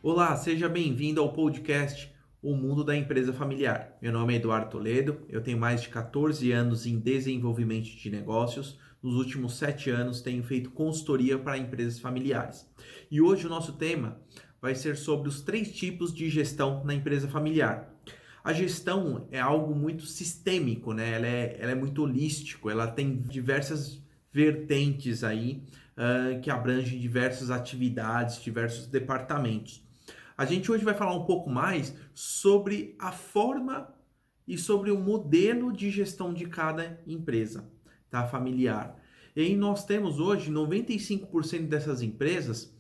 Olá, seja bem-vindo ao podcast O Mundo da Empresa Familiar. Meu nome é Eduardo Toledo, eu tenho mais de 14 anos em desenvolvimento de negócios. Nos últimos 7 anos tenho feito consultoria para empresas familiares. E hoje o nosso tema vai ser sobre os 3 tipos de gestão na empresa familiar. A gestão é algo muito sistêmico, né? Ela é muito holístico, ela tem diversas vertentes aí, que abrangem diversas atividades, diversos departamentos. A gente hoje vai falar um pouco mais sobre a forma e sobre o modelo de gestão de cada empresa, tá? Familiar. E aí nós temos hoje 95% dessas empresas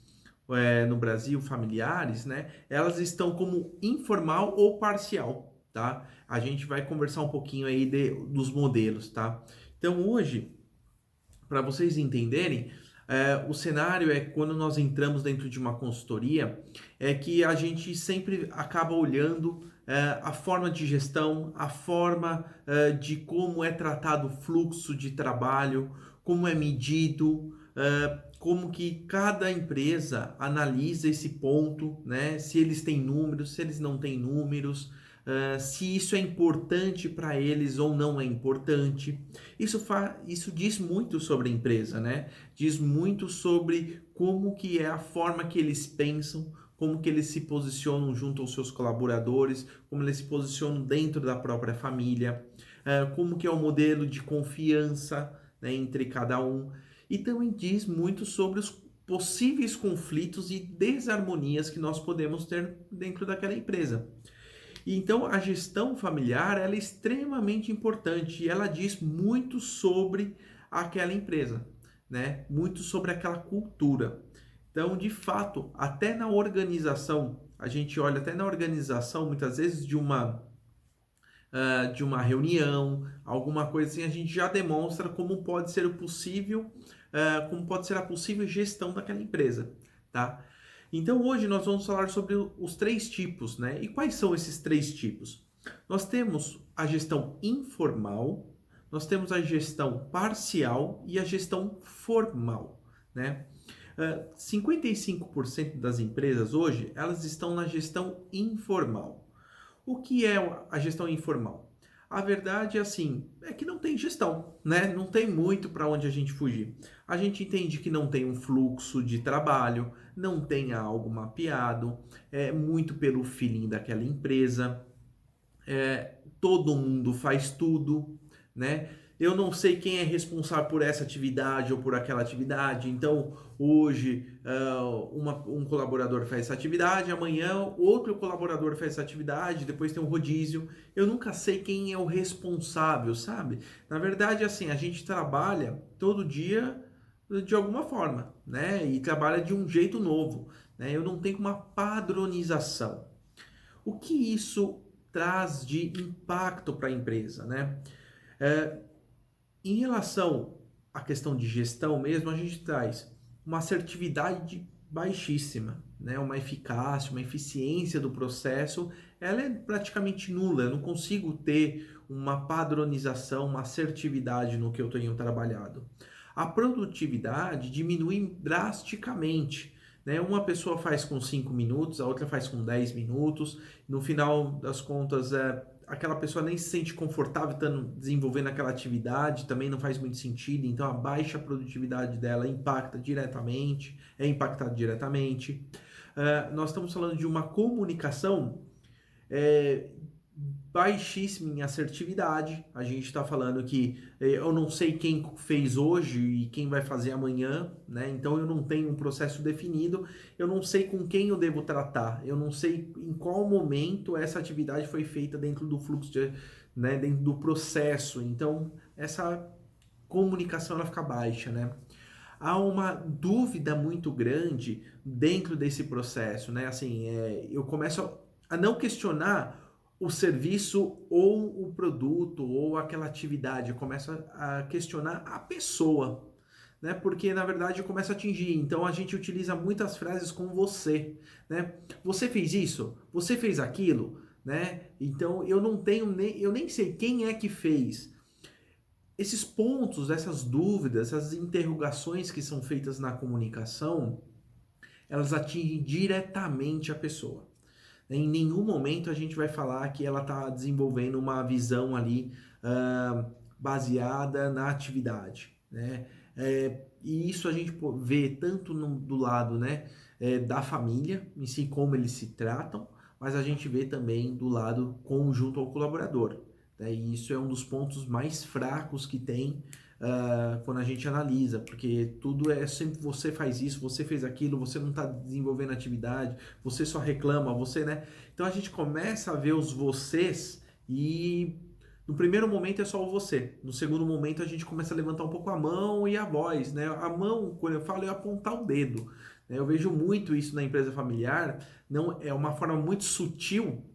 no Brasil, familiares, né? Elas estão como informal ou parcial, tá? A gente vai conversar um pouquinho aí dos modelos, tá? Então hoje, para vocês entenderem, o cenário é quando nós entramos dentro de uma consultoria, é que a gente sempre acaba olhando a forma de gestão, a forma de como é tratado o fluxo de trabalho, como é medido, como que cada empresa analisa esse ponto, né? Se eles têm números, se eles não têm números, se isso é importante para eles ou não é importante. Isso diz muito sobre a empresa, né? Diz muito sobre como que é a forma que eles pensam, como que eles se posicionam junto aos seus colaboradores, como eles se posicionam dentro da própria família, como que é o modelo de confiança, né, entre cada um. E também diz muito sobre os possíveis conflitos e desarmonias que nós podemos ter dentro daquela empresa. E então a gestão familiar ela é extremamente importante e ela diz muito sobre aquela empresa, né? Muito sobre aquela cultura. Então, de fato, até na organização, a gente olha até na organização, muitas vezes de uma reunião, alguma coisa assim, a gente já demonstra como pode ser o possível, como pode ser a possível gestão daquela empresa, tá? Então hoje nós vamos falar sobre os 3 tipos, né? E quais são esses 3 tipos? Nós temos a gestão informal, nós temos a gestão parcial e a gestão formal, né? 55% das empresas hoje, elas estão na gestão informal. O que é a gestão informal? A verdade é assim, é que não tem gestão, né? Não tem muito para onde a gente fugir. A gente entende que não tem um fluxo de trabalho, não tem algo mapeado, é muito pelo feeling daquela empresa, todo mundo faz tudo, né? Eu não sei quem é responsável por essa atividade ou por aquela atividade. Então, hoje, um colaborador faz essa atividade, amanhã outro colaborador faz essa atividade, depois tem um rodízio. Eu nunca sei quem é o responsável, sabe? Na verdade, assim, a gente trabalha todo dia de alguma forma, né? E trabalha de um jeito novo, né? Eu não tenho uma padronização. O que isso traz de impacto para a empresa, né? É, Em relação à questão de gestão mesmo, a gente traz uma assertividade baixíssima, né? Uma eficácia, uma eficiência do processo, ela é praticamente nula. Eu não consigo ter uma padronização, uma assertividade no que eu tenho trabalhado. A produtividade diminui drasticamente. Né? Uma pessoa faz com 5 minutos, a outra faz com 10 minutos. No final das contas, aquela pessoa nem se sente confortável estando desenvolvendo aquela atividade, também não faz muito sentido, então a baixa produtividade dela é impactada diretamente. Nós estamos falando de uma comunicação é, baixíssima em assertividade. A gente está falando que eu não sei quem fez hoje e quem vai fazer amanhã, né? Então eu não tenho um processo definido, eu não sei com quem eu devo tratar, eu não sei em qual momento essa atividade foi feita dentro do fluxo, né? Dentro do processo. Então essa comunicação ela fica baixa, né? Há uma dúvida muito grande dentro desse processo, né? Assim, eu começo a não questionar o serviço ou o produto ou aquela atividade, eu começo a questionar a pessoa, né? Porque na verdade eu começo a atingir. Então a gente utiliza muitas frases com você, né? Você fez isso? Você fez aquilo? Né? Então eu nem sei quem é que fez. Esses pontos, essas dúvidas, essas interrogações que são feitas na comunicação, elas atingem diretamente a pessoa. Em nenhum momento a gente vai falar que ela está desenvolvendo uma visão ali baseada na atividade, né? E isso a gente vê tanto do lado, né, da família, em si como eles se tratam, mas a gente vê também do lado conjunto ao colaborador, né? E isso é um dos pontos mais fracos que tem quando a gente analisa, porque tudo é sempre você faz isso, você fez aquilo, você não está desenvolvendo atividade, você só reclama, você, né? Então a gente começa a ver os vocês e no primeiro momento é só o você, no segundo momento a gente começa a levantar um pouco a mão e a voz, né? A mão, quando eu falo, é apontar o dedo, né? Eu vejo muito isso na empresa familiar, não é uma forma muito sutil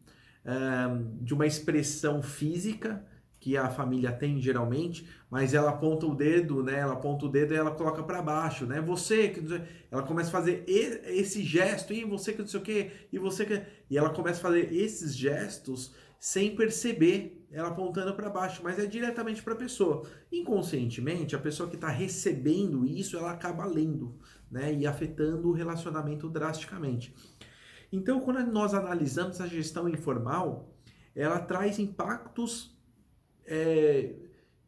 de uma expressão física que a família tem geralmente, mas ela aponta o dedo, né? Ela aponta o dedo e ela coloca para baixo, né? Você que ela começa a fazer esse gesto e você que não sei o quê, e você que e ela começa a fazer esses gestos sem perceber, ela apontando para baixo, mas é diretamente para a pessoa. Inconscientemente, a pessoa que está recebendo isso, ela acaba lendo, né? E afetando o relacionamento drasticamente. Então, quando nós analisamos a gestão informal, ela traz impactos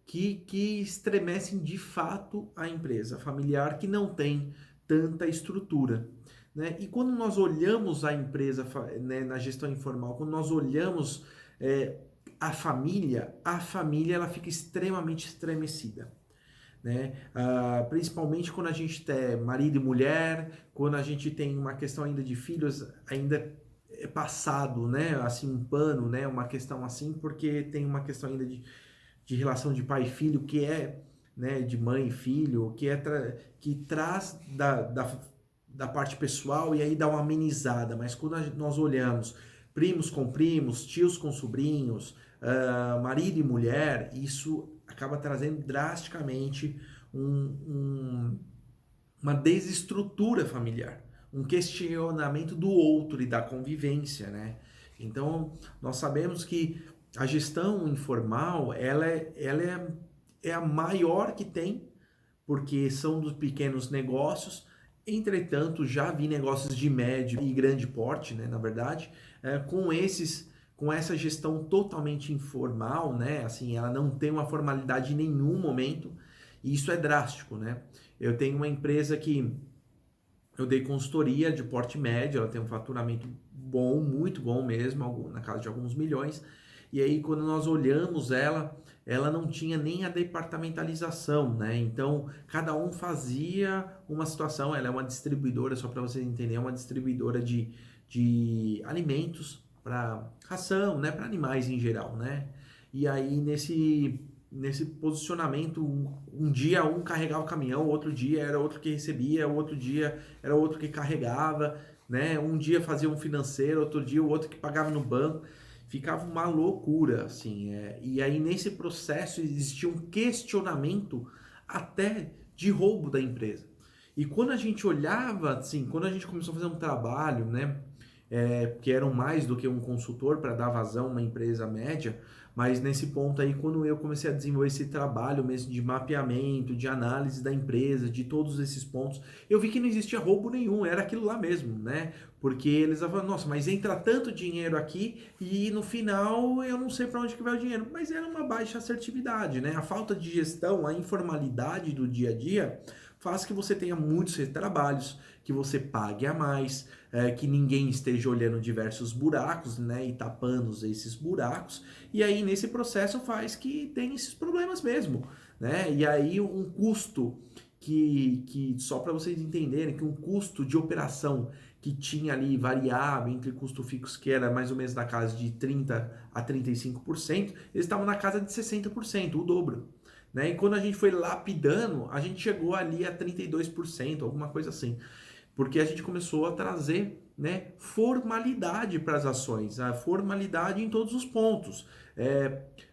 que estremecem de fato a empresa familiar que não tem tanta estrutura. Né? E quando nós olhamos a empresa, né, na gestão informal, quando nós olhamos a família ela fica extremamente estremecida. Né? Principalmente quando a gente tem marido e mulher, quando a gente tem uma questão ainda de filhos, ainda é passado, né? Assim, um pano, né? Uma questão assim, porque tem uma questão ainda de relação de pai e filho, que é, né, de mãe e filho, que que traz da parte pessoal e aí dá uma amenizada. Mas quando nós olhamos primos com primos, tios com sobrinhos, marido e mulher, isso acaba trazendo drasticamente uma desestrutura familiar, um questionamento do outro e da convivência, né? Então, nós sabemos que a gestão informal, é a maior que tem, porque são dos pequenos negócios. Entretanto, já vi negócios de médio e grande porte, né, na verdade, com essa gestão totalmente informal, né, assim, ela não tem uma formalidade em nenhum momento, e isso é drástico, né? Eu tenho uma empresa que eu dei consultoria de porte médio, ela tem um faturamento bom, muito bom mesmo, na casa de alguns milhões. E aí, quando nós olhamos ela não tinha nem a departamentalização, né? Então, cada um fazia uma situação. Ela é uma distribuidora, só para vocês entenderem, é uma distribuidora de alimentos para ração, né? Para animais em geral, né? E aí, nesse posicionamento, um dia um carregava o caminhão, outro dia era outro que recebia, outro dia era outro que carregava, né? Um dia fazia um financeiro, outro dia o outro que pagava no banco. Ficava uma loucura, assim. E aí, nesse processo, existia um questionamento até de roubo da empresa. E quando a gente olhava, assim, quando a gente começou a fazer um trabalho, né? Que eram mais do que um consultor para dar vazão a uma empresa média, mas nesse ponto aí, quando eu comecei a desenvolver esse trabalho mesmo de mapeamento, de análise da empresa, de todos esses pontos, eu vi que não existia roubo nenhum, era aquilo lá mesmo, né? Porque eles falavam, nossa, mas entra tanto dinheiro aqui e no final eu não sei para onde que vai o dinheiro. Mas era uma baixa assertividade, né? A falta de gestão, a informalidade do dia a dia faz que você tenha muitos retrabalhos, que você pague a mais, que ninguém esteja olhando diversos buracos, né, e tapando esses buracos, e aí nesse processo faz que tem esses problemas mesmo, né, e aí um custo que só para vocês entenderem, que um custo de operação que tinha ali variável entre custo fixo, que era mais ou menos na casa de 30 a 35%, eles estavam na casa de 60%, o dobro. Né? E quando a gente foi lapidando, a gente chegou ali a 32%, alguma coisa assim. Porque a gente começou a trazer, né, formalidade para as ações, a formalidade em todos os pontos,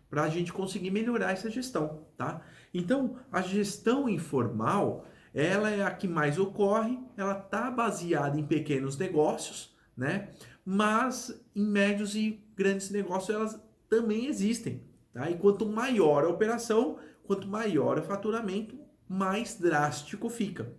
para a gente conseguir melhorar essa gestão. Tá? Então, a gestão informal, ela é a que mais ocorre, ela está baseada em pequenos negócios, né? Mas em médios e grandes negócios elas também existem. Tá? E quanto maior a operação, quanto maior o faturamento, mais drástico fica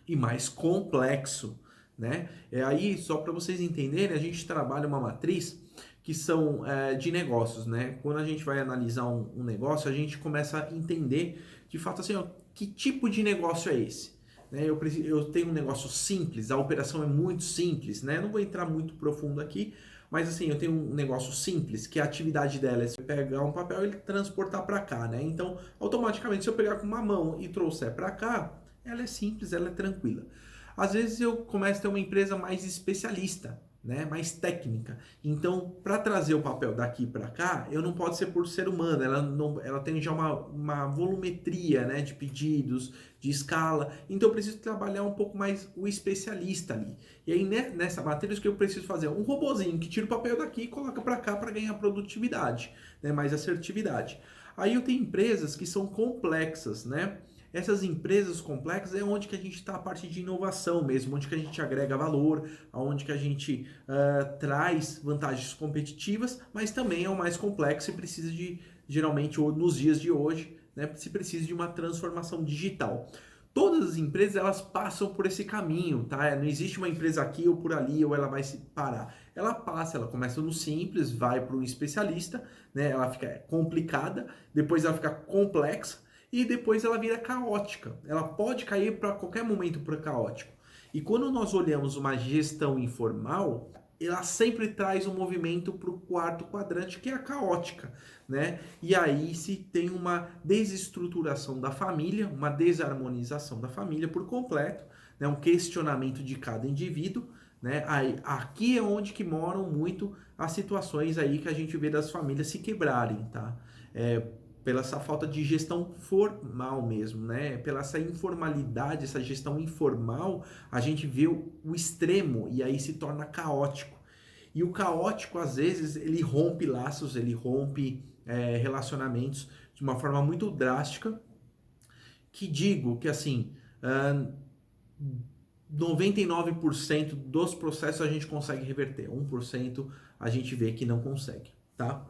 e mais complexo, né? Aí, só para vocês entenderem, a gente trabalha uma matriz que são de negócios, né? Quando a gente vai analisar um negócio, a gente começa a entender, de fato, assim, ó, que tipo de negócio é esse? Né? Eu tenho um negócio simples, a operação é muito simples, né? Não vou entrar muito profundo aqui, mas assim, eu tenho um negócio simples, que a atividade dela é você pegar um papel e transportar para cá, né? Então, automaticamente, se eu pegar com uma mão e trouxer para cá, ela é simples, ela é tranquila. Às vezes eu começo a ter uma empresa mais especialista, né, mais técnica. Então, para trazer o papel daqui para cá, eu não pode ser por ser humano, ela tem já uma volumetria, né, de pedidos, de escala. Então, eu preciso trabalhar um pouco mais o especialista ali. E aí, né, nessa matéria, o que eu preciso fazer? Um robozinho que tira o papel daqui e coloca para cá para ganhar produtividade, né, mais assertividade. Aí eu tenho empresas que são complexas, né? Essas empresas complexas é onde que a gente está a parte de inovação mesmo, onde que a gente agrega valor, onde que a gente traz vantagens competitivas, mas também é o mais complexo e precisa de, geralmente, nos dias de hoje, né, se precisa de uma transformação digital. Todas as empresas elas passam por esse caminho, tá? Não existe uma empresa aqui ou por ali ou ela vai se parar. Ela passa, ela começa no simples, vai para um especialista, né? Ela fica complicada, depois ela fica complexa e depois ela vira caótica. Ela pode cair para qualquer momento para caótico. E quando nós olhamos uma gestão informal, ela sempre traz um movimento para o quarto quadrante, que é a caótica, né? E aí se tem uma desestruturação da família, uma desarmonização da família por completo, né? Um questionamento de cada indivíduo, né? Aí, aqui é onde que moram muito as situações aí que a gente vê das famílias se quebrarem, tá? Pela essa falta de gestão formal mesmo, né? Pela essa informalidade, essa gestão informal, a gente vê o extremo e aí se torna caótico. E o caótico, às vezes, ele rompe laços, ele rompe relacionamentos de uma forma muito drástica, que digo que, assim, 99% dos processos a gente consegue reverter, 1% a gente vê que não consegue, tá?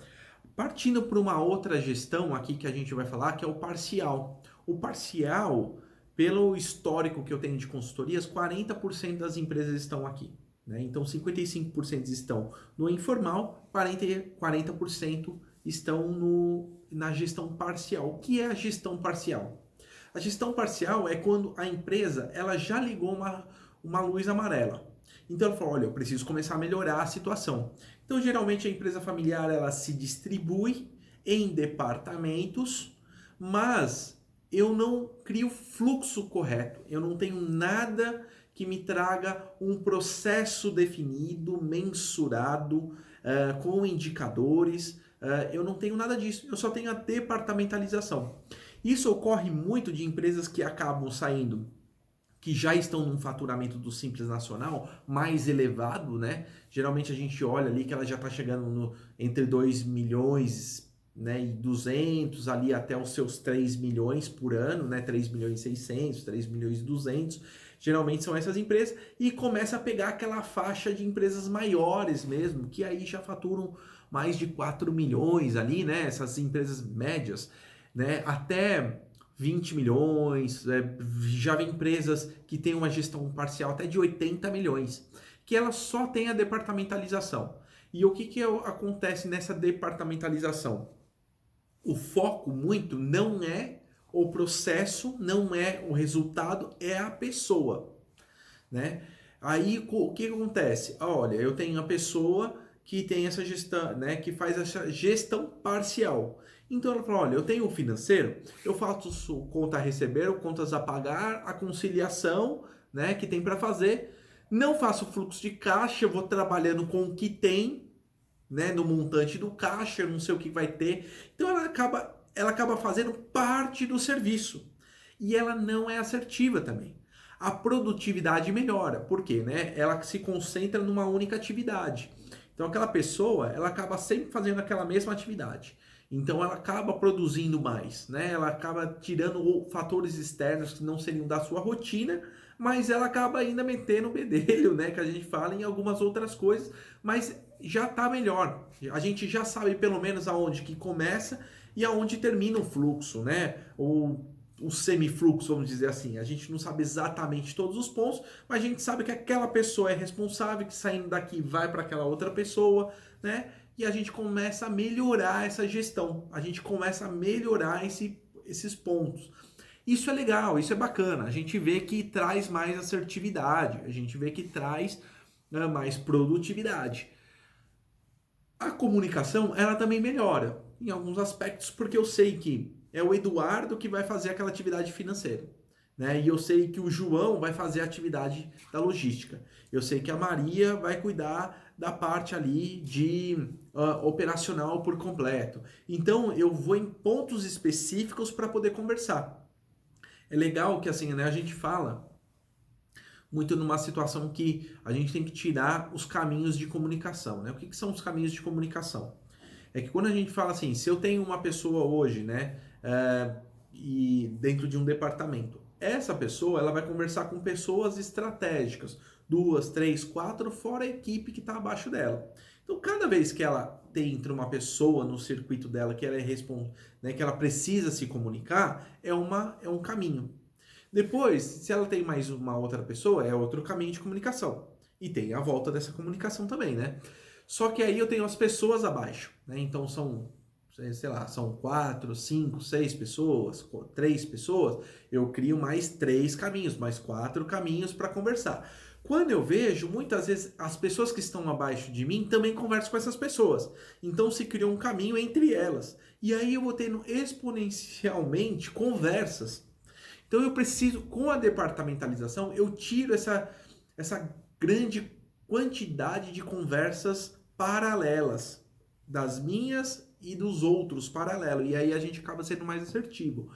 Partindo para uma outra gestão aqui que a gente vai falar, que é o parcial. O parcial, pelo histórico que eu tenho de consultorias, 40% das empresas estão aqui, né? Então, 55% estão no informal, 40% estão na gestão parcial. O que é a gestão parcial? A gestão parcial é quando a empresa ela já ligou uma luz amarela. Então ela falou, olha, eu preciso começar a melhorar a situação. Então geralmente a empresa familiar ela se distribui em departamentos, mas eu não crio fluxo correto. Eu não tenho nada que me traga um processo definido, mensurado, com indicadores. Eu não tenho nada disso. Eu só tenho a departamentalização. Isso ocorre muito de empresas que acabam saindo, que já estão num faturamento do Simples Nacional mais elevado, né? Geralmente a gente olha ali que ela já está chegando entre 2 milhões, né, e 200 ali até os seus 3 milhões por ano, né? 3 milhões e 600, 3 milhões e 200. Geralmente são essas empresas e começa a pegar aquela faixa de empresas maiores mesmo, que aí já faturam mais de 4 milhões ali, né? Essas empresas médias, né? Até 20 milhões, já vem empresas que têm uma gestão parcial até de 80 milhões, que ela só tem a departamentalização. E o que acontece nessa departamentalização? O foco muito não é o processo, não é o resultado, é a pessoa, né? Aí o que acontece? Olha, eu tenho a pessoa que tem essa gestão, né, que faz essa gestão parcial. Então ela fala, olha, eu tenho o financeiro, eu faço conta a receber, contas a pagar, a conciliação, né, que tem para fazer, não faço fluxo de caixa, eu vou trabalhando com o que tem, né, no montante do caixa, eu não sei o que vai ter. Então ela acaba fazendo parte do serviço. E ela não é assertiva também. A produtividade melhora, por quê, né? Ela se concentra numa única atividade. Então aquela pessoa, ela acaba sempre fazendo aquela mesma atividade. Então ela acaba produzindo mais, né? Ela acaba tirando fatores externos que não seriam da sua rotina, mas ela acaba ainda metendo o bedelho, né? Que a gente fala em algumas outras coisas, mas já está melhor. A gente já sabe pelo menos aonde que começa e aonde termina o fluxo, né? Ou o semifluxo, vamos dizer assim. A gente não sabe exatamente todos os pontos, mas a gente sabe que aquela pessoa é responsável, que saindo daqui vai para aquela outra pessoa, né? E a gente começa a melhorar essa gestão, a gente começa a melhorar esses pontos. Isso é legal, isso é bacana. A gente vê que traz mais assertividade, a gente vê que traz, né, mais produtividade. A comunicação, ela também melhora em alguns aspectos, porque eu sei que é o Eduardo que vai fazer aquela atividade financeira, né? E eu sei que o João vai fazer a atividade da logística. Eu sei que a Maria vai cuidar da parte ali de operacional por completo. Então, eu vou em pontos específicos para poder conversar. É legal que assim, né, a gente fala muito numa situação que a gente tem que tirar os caminhos de comunicação, né? O que, que são os caminhos de comunicação? É que quando a gente fala assim, se eu tenho uma pessoa hoje, né, e dentro de um departamento, essa pessoa ela vai conversar com pessoas estratégicas, duas, três, quatro, fora a equipe que está abaixo dela. Então, cada vez que ela entra uma pessoa no circuito dela que ela né, que ela precisa se comunicar, é um caminho. Depois, se ela tem mais uma outra pessoa, é outro caminho de comunicação. E tem a volta dessa comunicação também, né? Só que aí eu tenho as pessoas abaixo, né? Então são, sei lá, são 4, 5, 6 pessoas, 3 pessoas, eu crio mais 3 caminhos, mais 4 caminhos para conversar. Quando eu vejo, muitas vezes as pessoas que estão abaixo de mim também conversam com essas pessoas. Então se criou um caminho entre elas. E aí eu vou tendo exponencialmente conversas. Então eu preciso, com a departamentalização, eu tiro essa grande quantidade de conversas paralelas, das minhas e dos outros paralelo. E aí a gente acaba sendo mais assertivo.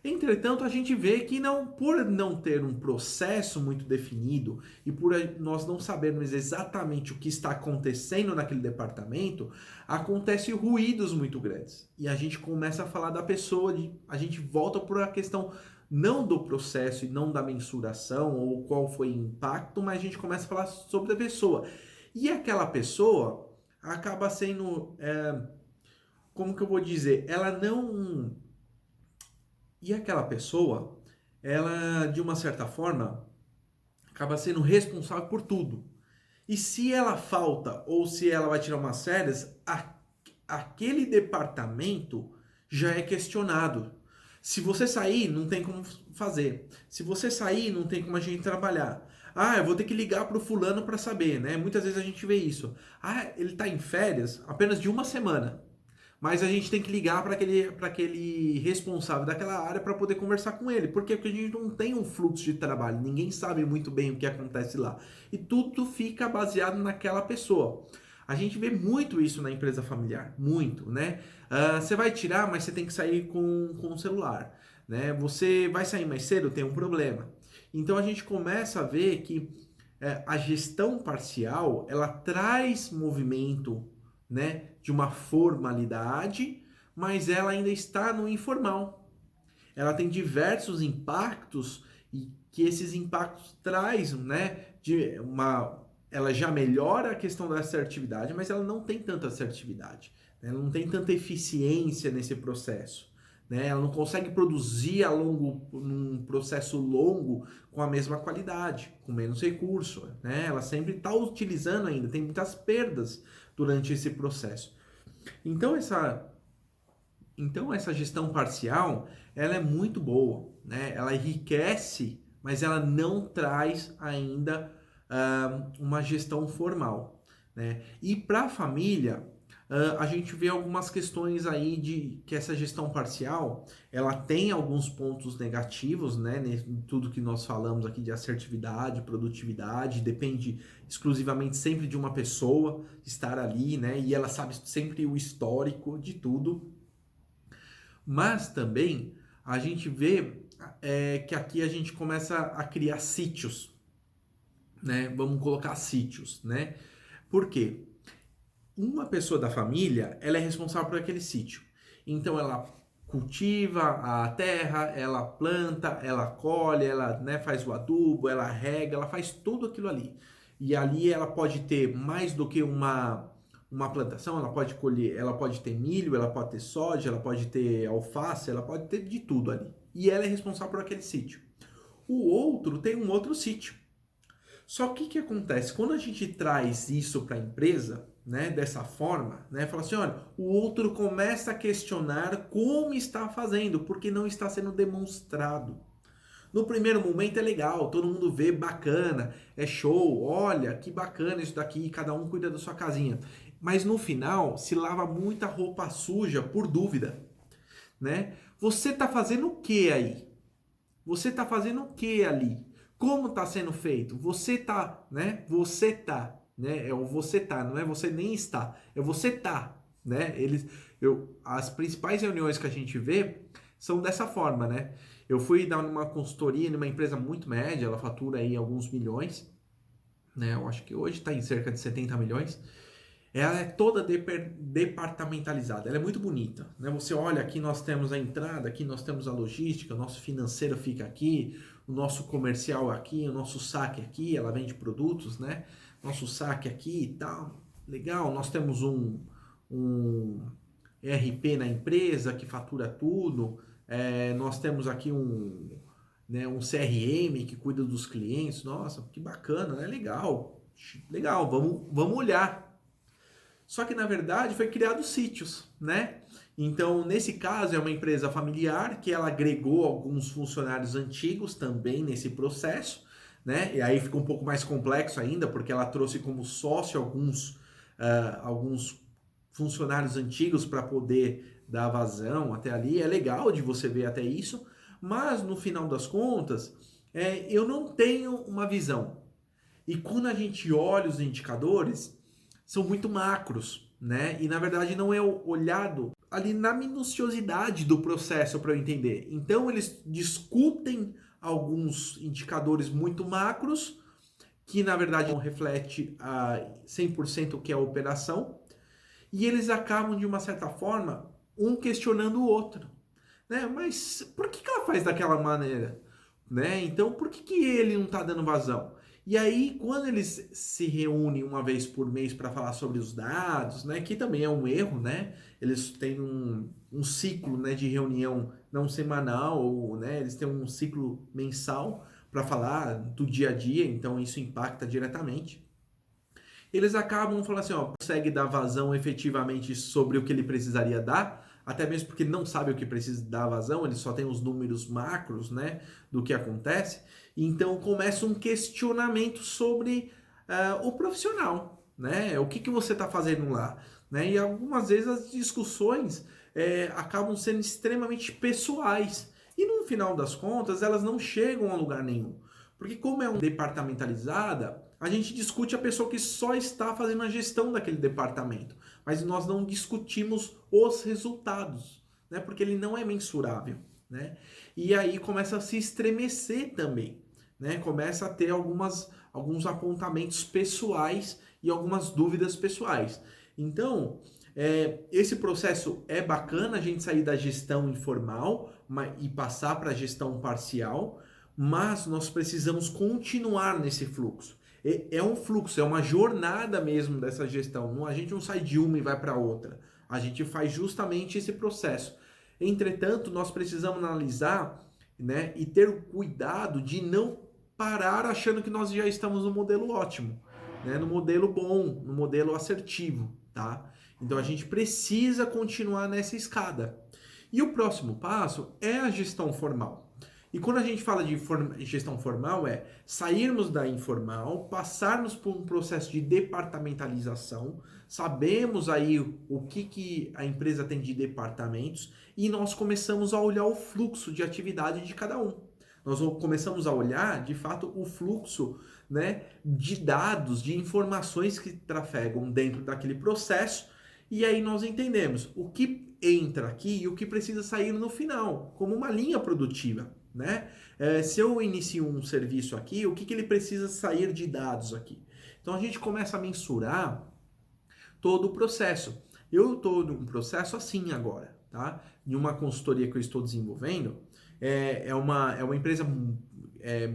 Entretanto, a gente vê que não, por não ter um processo muito definido e por nós não sabermos exatamente o que está acontecendo naquele departamento, acontecem ruídos muito grandes. E a gente começa a falar da pessoa, a gente volta por a questão não do processo e não da mensuração ou qual foi o impacto, mas a gente começa a falar sobre a pessoa. E aquela pessoa acaba sendo, como que eu vou dizer, ela não... E aquela pessoa, ela, de uma certa forma, acaba sendo responsável por tudo. E se ela falta ou se ela vai tirar umas férias, aquele departamento já é questionado. Se você sair, não tem como fazer. Se você sair, não tem como a gente trabalhar. Ah, eu vou ter que ligar para o fulano para saber, né? Muitas vezes a gente vê isso. Ah, ele está em férias apenas de uma semana. Mas a gente tem que ligar para aquele responsável daquela área para poder conversar com ele. Por quê? Porque a gente não tem um fluxo de trabalho, ninguém sabe muito bem o que acontece lá. E tudo fica baseado naquela pessoa. A gente vê muito isso na empresa familiar, muito, né? Você vai tirar, mas você tem que sair com o celular, né? Você vai sair mais cedo, tem um problema. Então a gente começa a ver que a gestão parcial, ela traz movimento, né, de uma formalidade, mas ela ainda está no informal. Ela tem diversos impactos e que esses impactos trazem, né, ela já melhora a questão da assertividade, mas ela não tem tanta assertividade, né? Ela não tem tanta eficiência nesse processo, né? Ela não consegue produzir num processo longo com a mesma qualidade, com menos recurso, né? Ela sempre está utilizando ainda, tem muitas perdas durante esse processo. Então essa gestão parcial, ela é muito boa, né? Ela enriquece, mas ela não traz ainda uma gestão formal, né? E para a família, a gente vê algumas questões aí de que essa gestão parcial, ela tem alguns pontos negativos, né? Em tudo que nós falamos aqui de assertividade, produtividade, depende exclusivamente sempre de uma pessoa estar ali, né? E ela sabe sempre o histórico de tudo. Mas também a gente vê que aqui a gente começa a criar sítios, né? Vamos colocar sítios, né? Por quê? Uma pessoa da família, ela é responsável por aquele sítio. Então ela cultiva a terra, ela planta, ela colhe, ela, né, faz o adubo, ela rega, ela faz tudo aquilo ali. E ali ela pode ter mais do que uma plantação, ela pode colher, ela pode ter milho, ela pode ter soja, ela pode ter alface, ela pode ter de tudo ali. E ela é responsável por aquele sítio. O outro tem um outro sítio. Só que o que acontece? Quando a gente traz isso para a empresa, né, dessa forma, né, fala assim, olha, o outro começa a questionar como está fazendo, porque não está sendo demonstrado. No primeiro momento é legal, todo mundo vê, bacana, é show, olha, que bacana isso daqui, cada um cuida da sua casinha. Mas no final se lava muita roupa suja por dúvida, né? Você tá fazendo o que aí? Você tá fazendo o que ali? Como tá sendo feito? Você tá, né? Você tá, né? É o você tá, não é você nem está, é você tá, né? As principais reuniões que a gente vê são dessa forma, né? Eu fui dar uma consultoria numa empresa muito média, ela fatura aí alguns milhões, né? Eu acho que hoje está em cerca de 70 milhões. Ela é toda departamentalizada, ela é muito bonita, né? Você olha, aqui nós temos a entrada, aqui nós temos a logística, o nosso financeiro fica aqui, o nosso comercial aqui, o nosso saque aqui, ela vende produtos, né? Nosso saque aqui e tal, legal. Nós temos um ERP na empresa que fatura tudo, nós temos aqui né, um CRM que cuida dos clientes, nossa, que bacana, né? Legal, vamos olhar. Só que na verdade foi criado sítios, né? Então, nesse caso, é uma empresa familiar que ela agregou alguns funcionários antigos também nesse processo, né? E aí fica um pouco mais complexo ainda, porque ela trouxe como sócio alguns funcionários antigos para poder dar vazão até ali. É legal de você ver até isso, mas no final das contas, eu não tenho uma visão. E quando a gente olha os indicadores, são muito macros, né? E na verdade não é olhado ali na minuciosidade do processo para eu entender. Então eles discutem alguns indicadores muito macros que na verdade não reflete a 100% o que é a operação, e eles acabam de uma certa forma um questionando o outro, né? Mas por que ela faz daquela maneira, né? Então por que ele não está dando vazão? E aí, quando eles se reúnem uma vez por mês para falar sobre os dados, né, que também é um erro, né? Eles têm um ciclo, né, de reunião não semanal, ou, né, eles têm um ciclo mensal para falar do dia a dia, então isso impacta diretamente. Eles acabam falando assim, ó, consegue dar vazão efetivamente sobre o que ele precisaria dar, até mesmo porque não sabe o que precisa dar vazão, ele só tem os números macros, né, do que acontece. Então começa um questionamento sobre o profissional, né? O que você está fazendo lá, né? E algumas vezes as discussões acabam sendo extremamente pessoais. E no final das contas, elas não chegam a lugar nenhum. Porque como é uma departamentalizada, a gente discute a pessoa que só está fazendo a gestão daquele departamento. Mas nós não discutimos os resultados, né? Porque ele não é mensurável, né? E aí começa a se estremecer também, né? Começa a ter alguns apontamentos pessoais e algumas dúvidas pessoais. Então, esse processo é bacana, a gente sair da gestão informal e passar para a gestão parcial, mas nós precisamos continuar nesse fluxo. É um fluxo, é uma jornada mesmo dessa gestão. A gente não sai de uma e vai para outra. A gente faz justamente esse processo. Entretanto, nós precisamos analisar, né, e ter o cuidado de não parar achando que nós já estamos no modelo ótimo, né, no modelo bom, no modelo assertivo, tá? Então a gente precisa continuar nessa escada. E o próximo passo é a gestão formal. E quando a gente fala de gestão formal, é sairmos da informal, passarmos por um processo de departamentalização, sabemos aí o que a empresa tem de departamentos e nós começamos a olhar o fluxo de atividade de cada um. Nós começamos a olhar, de fato, o fluxo, né, de dados, de informações que trafegam dentro daquele processo, e aí nós entendemos o que entra aqui e o que precisa sair no final, como uma linha produtiva, né? Se eu inicio um serviço aqui, o que ele precisa sair de dados aqui? Então a gente começa a mensurar todo o processo. Eu estou num processo assim agora, tá? Em uma consultoria que eu estou desenvolvendo, é uma empresa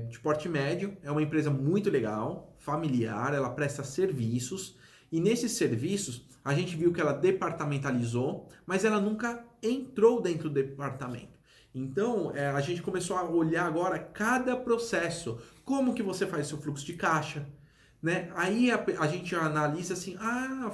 de porte médio, é uma empresa muito legal, familiar, ela presta serviços E nesses serviços, a gente viu que ela departamentalizou, mas ela nunca entrou dentro do departamento. Então, a gente começou a olhar agora cada processo. Como que você faz seu fluxo de caixa, né? Aí a gente analisa assim,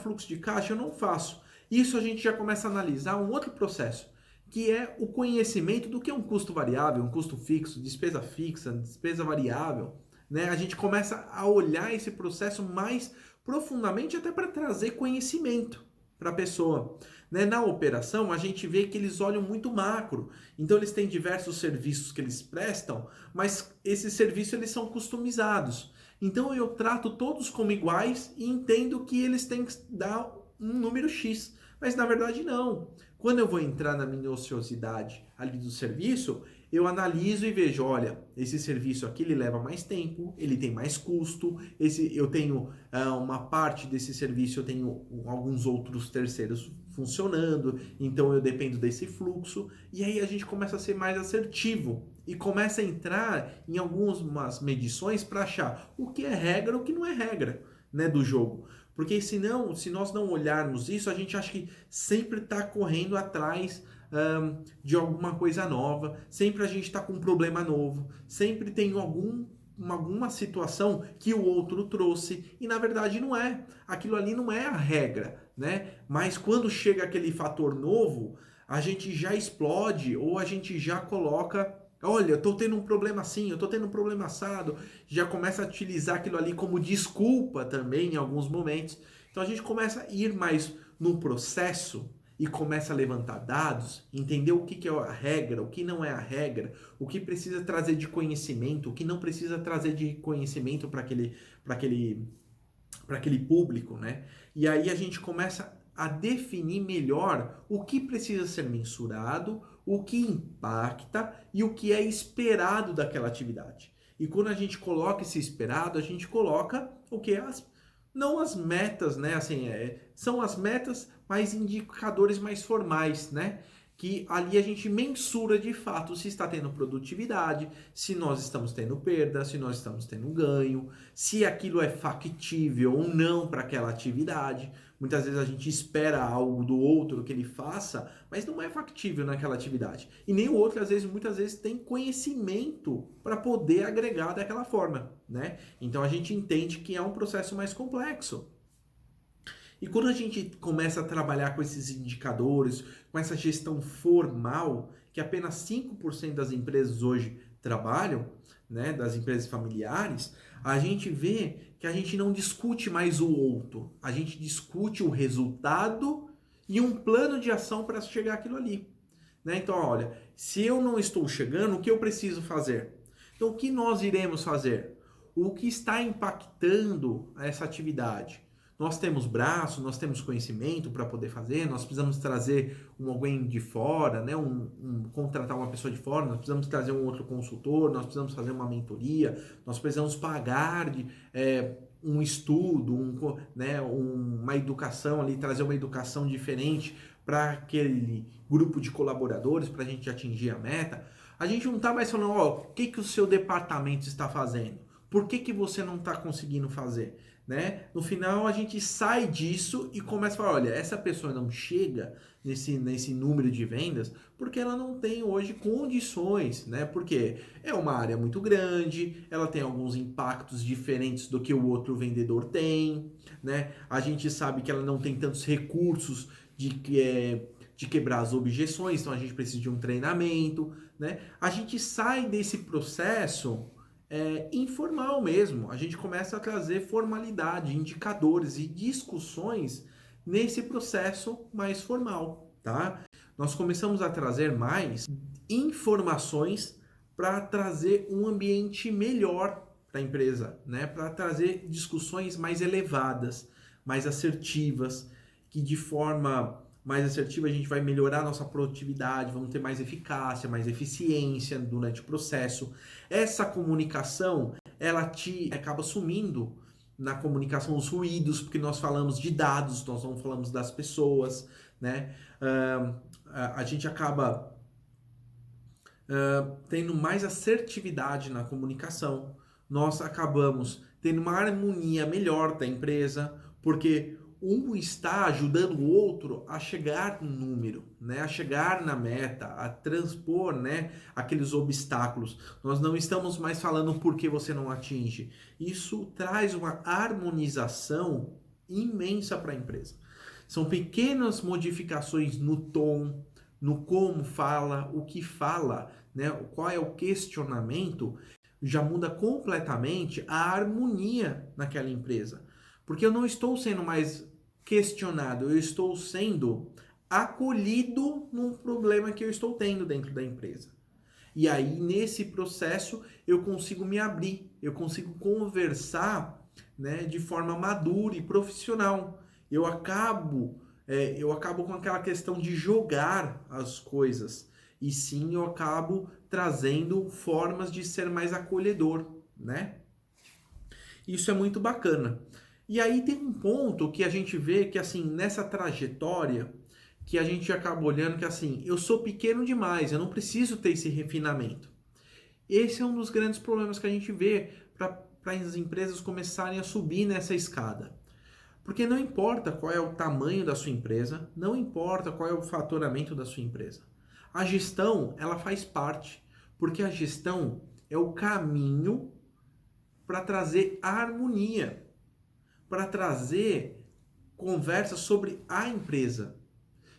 fluxo de caixa eu não faço. Isso a gente já começa a analisar um outro processo, que é o conhecimento do que é um custo variável, um custo fixo, despesa fixa, despesa variável, né? A gente começa a olhar esse processo mais profundamente até para trazer conhecimento para a pessoa. Né? Na operação, a gente vê que eles olham muito macro. Então, eles têm diversos serviços que eles prestam, mas esses serviços eles são customizados. Então, eu trato todos como iguais e entendo que eles têm que dar um número X. Mas, na verdade, não. Quando eu vou entrar na minuciosidade ali do serviço, eu analiso e vejo, olha, esse serviço aqui ele leva mais tempo, ele tem mais custo, eu tenho uma parte desse serviço, eu tenho alguns outros terceiros funcionando, então eu dependo desse fluxo, e aí a gente começa a ser mais assertivo e começa a entrar em algumas medições para achar o que é regra e o que não é regra, né, do jogo. Porque senão, se nós não olharmos isso, a gente acha que sempre está correndo atrás de alguma coisa nova, sempre a gente está com um problema novo, sempre tem alguma situação que o outro trouxe e na verdade não é. Aquilo ali não é a regra, né? Mas quando chega aquele fator novo, a gente já explode ou a gente já coloca. Olha, eu tô tendo um problema assim, eu tô tendo um problema assado. Já começa a utilizar aquilo ali como desculpa também em alguns momentos. Então a gente começa a ir mais no processo e começa a levantar dados, entender o que é a regra, o que não é a regra, o que precisa trazer de conhecimento, o que não precisa trazer de conhecimento para aquele público, né? E aí a gente começa a definir melhor o que precisa ser mensurado, o que impacta e o que é esperado daquela atividade. E quando a gente coloca esse esperado, a gente coloca o que? Não as metas, né? Assim, são as metas, mas indicadores mais formais, né? Que ali a gente mensura de fato se está tendo produtividade, se nós estamos tendo perda, se nós estamos tendo ganho, se aquilo é factível ou não para aquela atividade. Muitas vezes a gente espera algo do outro que ele faça, mas não é factível naquela atividade. E nem o outro, muitas vezes, tem conhecimento para poder agregar daquela forma, né? Então a gente entende que é um processo mais complexo. E quando a gente começa a trabalhar com esses indicadores, com essa gestão formal, que apenas 5% das empresas hoje trabalham, né, das empresas familiares, a gente vê que a gente não discute mais o outro, a gente discute o resultado e um plano de ação para chegar àquilo ali. Né? Então, olha, se eu não estou chegando, o que eu preciso fazer? Então, o que nós iremos fazer? O que está impactando essa atividade? Nós temos braço, nós temos conhecimento para poder fazer, nós precisamos trazer alguém de fora, né? Contratar uma pessoa de fora, nós precisamos trazer um outro consultor, nós precisamos fazer uma mentoria, nós precisamos pagar um estudo, né? Uma educação ali, trazer uma educação diferente para aquele grupo de colaboradores, para a gente atingir a meta. A gente não está mais falando, o que o seu departamento está fazendo? Por que você não está conseguindo fazer? Né? No final a gente sai disso e começa a falar, olha, essa pessoa não chega nesse número de vendas porque ela não tem hoje condições, né? Porque é uma área muito grande, ela tem alguns impactos diferentes do que o outro vendedor tem, né? A gente sabe que ela não tem tantos recursos de quebrar as objeções, então a gente precisa de um treinamento, né? A gente sai desse processo informal mesmo. A gente começa a trazer formalidade, indicadores e discussões nesse processo mais formal, tá? Nós começamos a trazer mais informações para trazer um ambiente melhor para a empresa, né? Para trazer discussões mais elevadas, mais assertivas, que de forma mais assertiva a gente vai melhorar a nossa produtividade, vamos ter mais eficácia, mais eficiência durante o processo. Essa comunicação, ela acaba sumindo na comunicação os ruídos, porque nós falamos de dados, nós não falamos das pessoas, né? A gente acaba tendo mais assertividade na comunicação, nós acabamos tendo uma harmonia melhor da empresa, porque um está ajudando o outro a chegar no número, né? A chegar na meta, a transpor, né, aqueles obstáculos. Nós não estamos mais falando por que você não atinge. Isso traz uma harmonização imensa para a empresa. São pequenas modificações no tom, no como fala, o que fala, né? Qual é o questionamento, já muda completamente a harmonia naquela empresa. Porque eu não estou sendo mais questionado, eu estou sendo acolhido num problema que eu estou tendo dentro da empresa. E aí, nesse processo, eu consigo me abrir, eu consigo conversar, né, de forma madura e profissional. Eu acabo com aquela questão de jogar as coisas. E sim, eu acabo trazendo formas de ser mais acolhedor, né? Isso é muito bacana. E aí tem um ponto que a gente vê que, assim, nessa trajetória, que a gente acaba olhando que, assim, eu sou pequeno demais, eu não preciso ter esse refinamento. Esse é um dos grandes problemas que a gente vê para as empresas começarem a subir nessa escada. Porque não importa qual é o tamanho da sua empresa, não importa qual é o faturamento da sua empresa. A gestão, ela faz parte, porque a gestão é o caminho para trazer harmonia, para trazer conversa sobre a empresa.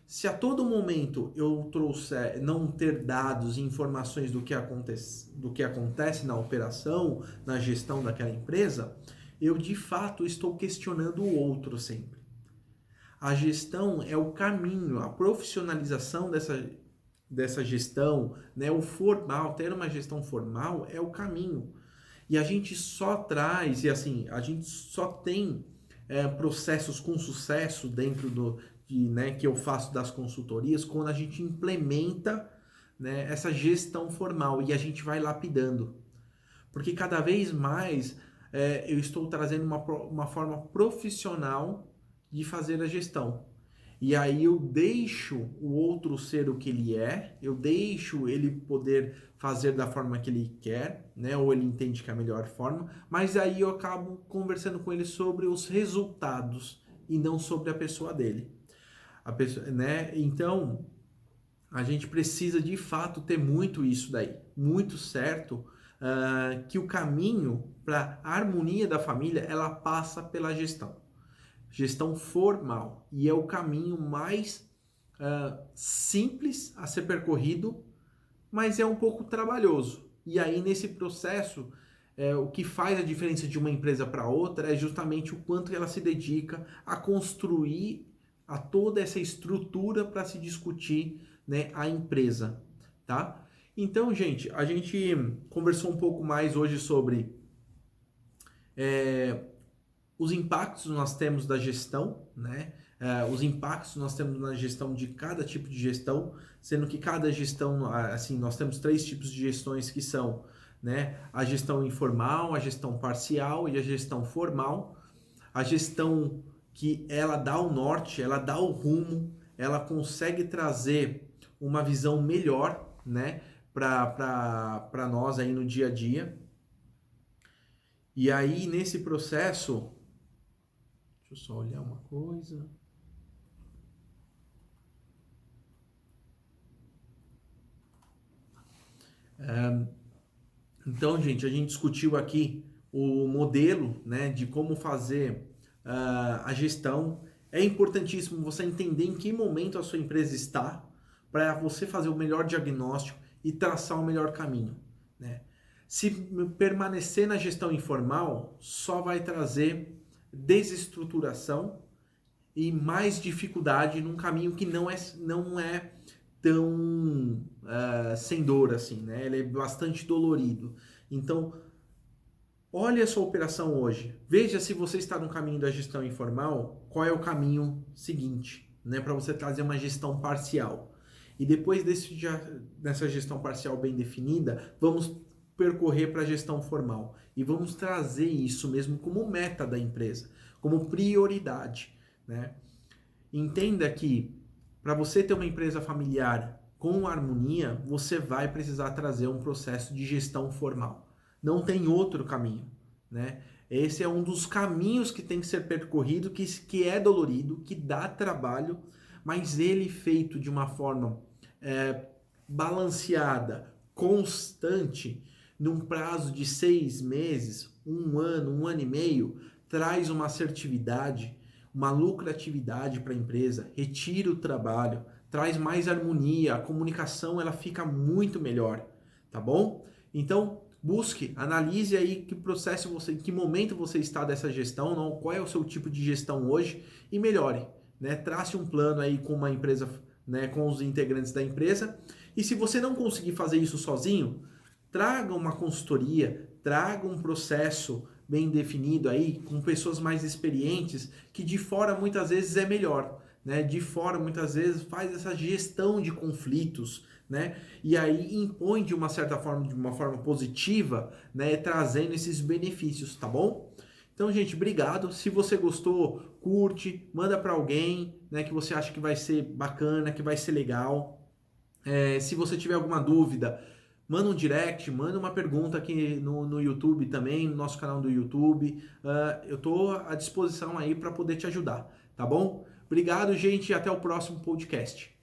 Se a todo momento eu trouxer, não ter dados e informações do que acontece na operação, na gestão daquela empresa, eu de fato estou questionando o outro sempre. A gestão é o caminho, a profissionalização dessa gestão, né, o formal, ter uma gestão formal é o caminho. E a gente só traz, e assim, a gente só tem processos com sucesso dentro né, que eu faço das consultorias quando a gente implementa, né, essa gestão formal e a gente vai lapidando. Porque cada vez mais eu estou trazendo uma forma profissional de fazer a gestão. E aí eu deixo o outro ser o que ele é, eu deixo ele poder fazer da forma que ele quer, né? Ou ele entende que é a melhor forma, mas aí eu acabo conversando com ele sobre os resultados e não sobre a pessoa dele. A pessoa, né? Então, a gente precisa de fato ter muito isso daí, muito certo, que o caminho para a harmonia da família, ela passa pela gestão formal, e é o caminho mais simples a ser percorrido, mas é um pouco trabalhoso. E aí, nesse processo, o que faz a diferença de uma empresa para outra é justamente o quanto ela se dedica a construir a toda essa estrutura para se discutir, né, a empresa, tá? Então, gente, a gente conversou um pouco mais hoje sobre os impactos nós temos da gestão, né? Os impactos nós temos na gestão de cada tipo de gestão, sendo que cada gestão, assim, nós temos 3 tipos de gestões que são, né, a gestão informal, a gestão parcial e a gestão formal. A gestão que ela dá o norte, ela dá o rumo, ela consegue trazer uma visão melhor, né, para nós aí no dia a dia. E aí, nesse processo, deixa eu só olhar uma coisa. Então, gente, a gente discutiu aqui o modelo, né, de como fazer a gestão. É importantíssimo você entender em que momento a sua empresa está para você fazer o melhor diagnóstico e traçar o melhor caminho, né? Se permanecer na gestão informal, só vai trazer desestruturação e mais dificuldade num caminho que não é tão sem dor assim, né? Ele é bastante dolorido. Então, olhe a sua operação hoje. Veja se você está no caminho da gestão informal, qual é o caminho seguinte, né? Para você trazer uma gestão parcial. E depois dessa gestão parcial bem definida, vamos percorrer para a gestão formal. E vamos trazer isso mesmo como meta da empresa, como prioridade, né? Entenda que para você ter uma empresa familiar com harmonia, você vai precisar trazer um processo de gestão formal. Não tem outro caminho, né? Esse é um dos caminhos que tem que ser percorrido, que é dolorido, que dá trabalho, mas ele feito de uma forma balanceada, constante, num prazo de 6 meses, um ano e meio, traz uma assertividade, uma lucratividade para a empresa, retira o trabalho, traz mais harmonia, a comunicação ela fica muito melhor, tá bom? Então, busque, analise aí que processo você, em que momento você está dessa gestão, não, qual é o seu tipo de gestão hoje e melhore, né? Trace um plano aí com uma empresa, né, com os integrantes da empresa. E se você não conseguir fazer isso sozinho, traga uma consultoria, traga um processo bem definido aí, com pessoas mais experientes, que de fora muitas vezes é melhor, né? De fora muitas vezes faz essa gestão de conflitos, né? E aí impõe de uma certa forma, de uma forma positiva, né? Trazendo esses benefícios, tá bom? Então, gente, obrigado. Se você gostou, curte, manda para alguém, né? Que você acha que vai ser bacana, que vai ser legal. Se você tiver alguma dúvida, manda um direct, manda uma pergunta aqui no YouTube também, no nosso canal do YouTube. Eu estou à disposição aí para poder te ajudar, tá bom? Obrigado, gente, e até o próximo podcast.